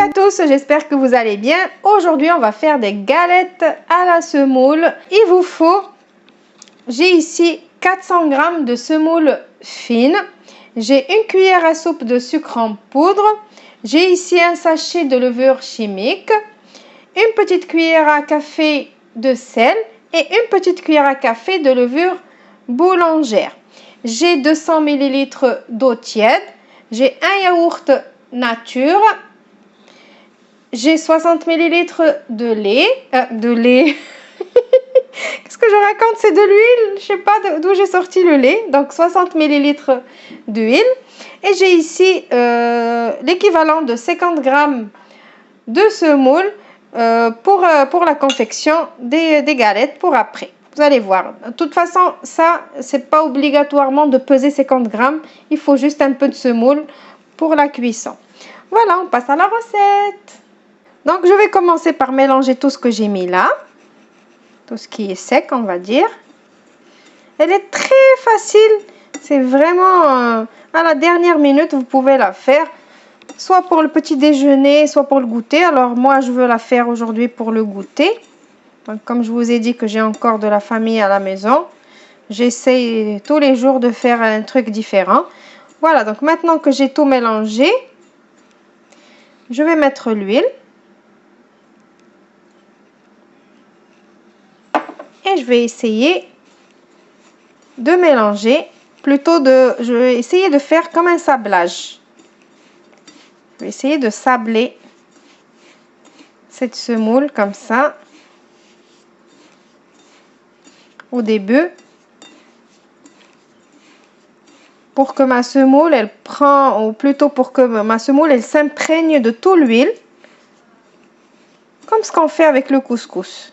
à tous, j'espère que vous allez bien. Aujourd'hui, on va faire des galettes à la semoule. Il vous faut, j'ai ici 400 g de semoule fine. J'ai une cuillère à soupe de sucre en poudre. J'ai ici un sachet de levure chimique. Une petite cuillère à café de sel et une petite cuillère à café de levure boulangère. J'ai 200 ml d'eau tiède. J'ai un yaourt nature. J'ai 60 ml de lait. Qu'est-ce que je raconte? C'est de l'huile. Je sais pas d'où j'ai sorti le lait. Donc 60 ml d'huile. Et j'ai ici l'équivalent de 50 g de semoule pour la confection des galettes pour après. Vous allez voir. De toute façon, ça, c'est pas obligatoirement de peser 50 g. Il faut juste un peu de semoule pour la cuisson. Voilà, on passe à la recette. Donc, je vais commencer par mélanger tout ce que j'ai mis là. Tout ce qui est sec, on va dire. Elle est très facile. C'est vraiment à la dernière minute, vous pouvez la faire. Soit pour le petit déjeuner, soit pour le goûter. Alors, moi, je veux la faire aujourd'hui pour le goûter. Donc, comme je vous ai dit que j'ai encore de la famille à la maison, j'essaye tous les jours de faire un truc différent. Voilà, donc maintenant que j'ai tout mélangé, je vais mettre l'huile. Et je vais essayer de mélanger, je vais essayer de faire comme un sablage. Je vais essayer de sabler cette semoule comme ça au début pour que ma semoule elle s'imprègne de toute l'huile comme ce qu'on fait avec le couscous.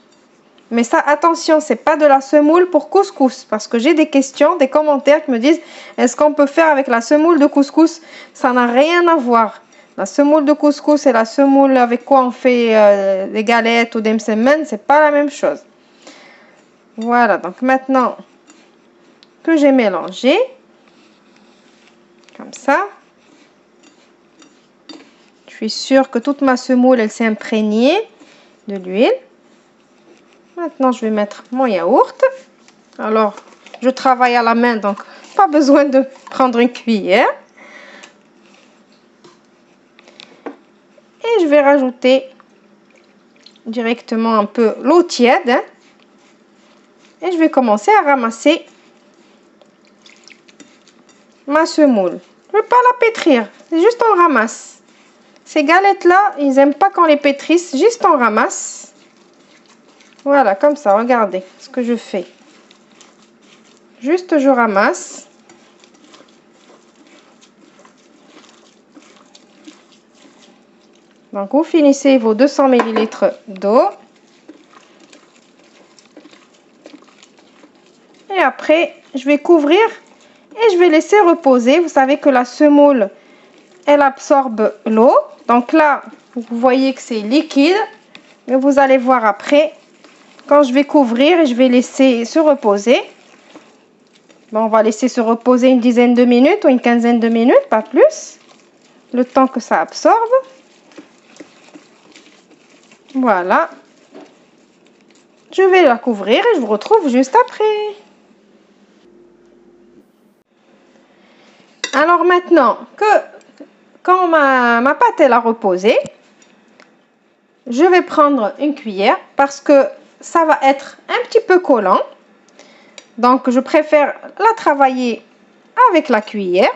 Mais ça, attention, c'est pas de la semoule pour couscous. Parce que j'ai des questions, des commentaires qui me disent est-ce qu'on peut faire avec la semoule de couscous? Ça n'a rien à voir. La semoule de couscous et la semoule avec quoi on fait des galettes ou des msemen, c'est pas la même chose. Voilà, donc maintenant que j'ai mélangé, comme ça, je suis sûre que toute ma semoule, elle s'est imprégnée de l'huile. Maintenant, je vais mettre mon yaourt. Alors, je travaille à la main, donc pas besoin de prendre une cuillère. Et je vais rajouter directement un peu l'eau tiède. Hein, et je vais commencer à ramasser ma semoule. Je ne vais pas la pétrir, c'est juste on ramasse. Ces galettes-là, ils n'aiment pas qu'on les pétrisse, juste on ramasse. Voilà, comme ça, regardez ce que je fais. Juste, je ramasse. Donc, vous finissez vos 200 ml d'eau. Et après, je vais couvrir et je vais laisser reposer. Vous savez que la semoule, elle absorbe l'eau. Donc là, vous voyez que c'est liquide. Mais vous allez voir après, quand je vais couvrir et je vais laisser se reposer. Bon, on va laisser se reposer une dizaine de minutes ou une quinzaine de minutes, pas plus. Le temps que ça absorbe. Voilà. Je vais la couvrir et je vous retrouve juste après. Alors maintenant quand ma pâte elle a reposé, je vais prendre une cuillère parce que ça va être un petit peu collant. Donc, je préfère la travailler avec la cuillère.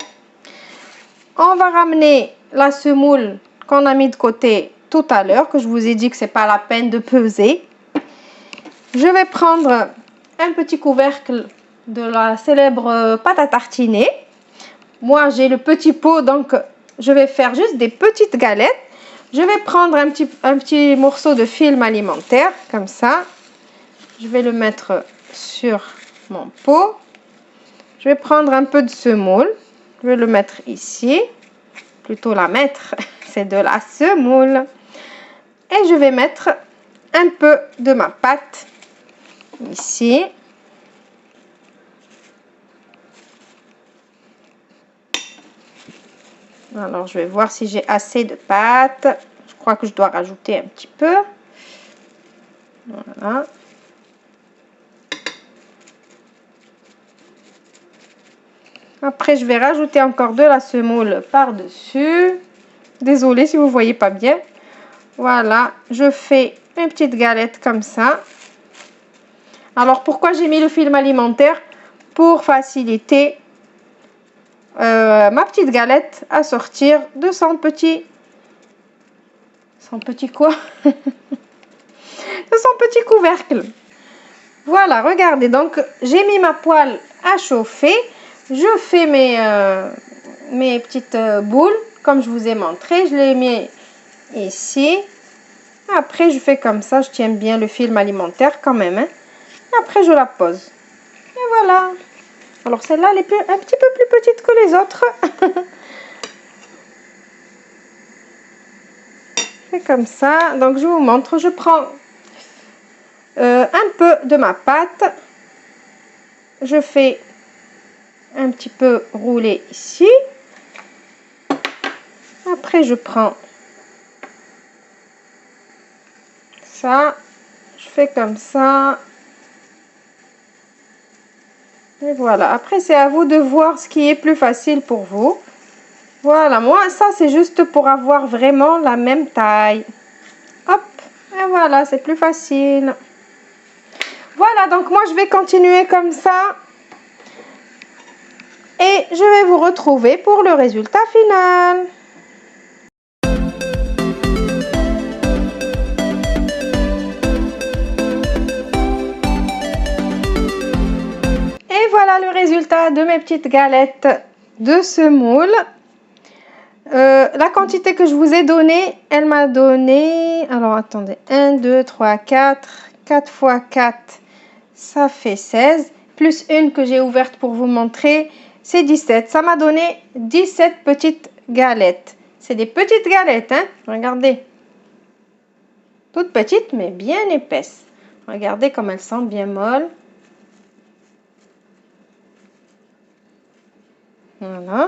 On va ramener la semoule qu'on a mis de côté tout à l'heure, que je vous ai dit que c'est pas la peine de peser. Je vais prendre un petit couvercle de la célèbre pâte à tartiner. Moi, j'ai le petit pot, donc je vais faire juste des petites galettes. Je vais prendre un petit morceau de film alimentaire, comme ça. Je vais le mettre sur mon pot. Je vais prendre un peu de semoule. Je vais le mettre ici. Plutôt la mettre, c'est de la semoule. Et je vais mettre un peu de ma pâte ici. Alors, je vais voir si j'ai assez de pâte. Je crois que je dois rajouter un petit peu. Voilà. Après, je vais rajouter encore de la semoule par-dessus. Désolée si vous ne voyez pas bien. Voilà, je fais une petite galette comme ça. Alors, pourquoi j'ai mis le film alimentaire? Pour faciliter ma petite galette à sortir de son petit... Son petit quoi? De son petit couvercle. Voilà, regardez. Donc, j'ai mis ma poêle à chauffer. Je fais mes petites boules, comme je vous ai montré. Je les mets ici. Après, je fais comme ça. Je tiens bien le film alimentaire quand même. Hein. Après, je la pose. Et voilà. Alors, celle-là, elle est un petit peu plus petite que les autres. Je fais comme ça. Donc, je vous montre. Je prends un peu de ma pâte. Je fais un petit peu rouler ici. Après, je prends ça. Je fais comme ça. Et voilà, après c'est à vous de voir ce qui est plus facile pour vous. Voilà, moi ça c'est juste pour avoir vraiment la même taille. Hop, et voilà, c'est plus facile. Voilà, donc moi je vais continuer comme ça. Et je vais vous retrouver pour le résultat final. Et voilà le résultat de mes petites galettes de semoule. La quantité que je vous ai donnée, elle m'a donné... Alors, attendez. 1, 2, 3, 4. 4 fois 4, ça fait 16. Plus une que j'ai ouverte pour vous montrer, c'est 17. Ça m'a donné 17 petites galettes. C'est des petites galettes, hein. Regardez. Toutes petites, mais bien épaisses. Regardez comme elles sont bien molles. Voilà.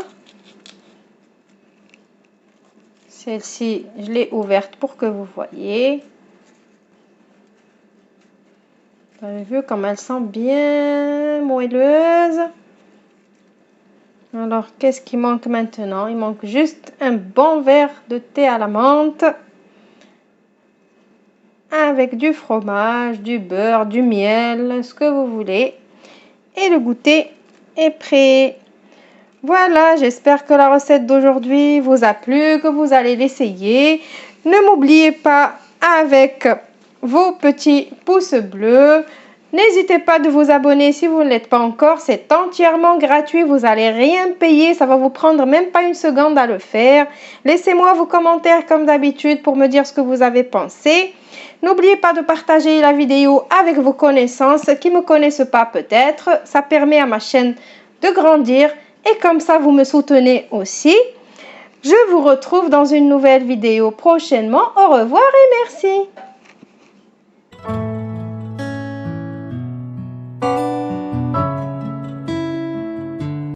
Celle-ci, je l'ai ouverte pour que vous voyez. Vous avez vu comme elles sont bien moelleuses. Alors, qu'est-ce qui manque maintenant? Il manque juste un bon verre de thé à la menthe. Avec du fromage, du beurre, du miel, ce que vous voulez. Et le goûter est prêt. Voilà, j'espère que la recette d'aujourd'hui vous a plu, que vous allez l'essayer. Ne m'oubliez pas avec vos petits pouces bleus. N'hésitez pas de vous abonner si vous ne l'êtes pas encore. C'est entièrement gratuit, vous n'allez rien payer. Ça va vous prendre même pas une seconde à le faire. Laissez-moi vos commentaires comme d'habitude pour me dire ce que vous avez pensé. N'oubliez pas de partager la vidéo avec vos connaissances qui ne me connaissent pas peut-être. Ça permet à ma chaîne de grandir. Et comme ça, vous me soutenez aussi. Je vous retrouve dans une nouvelle vidéo prochainement. Au revoir et merci.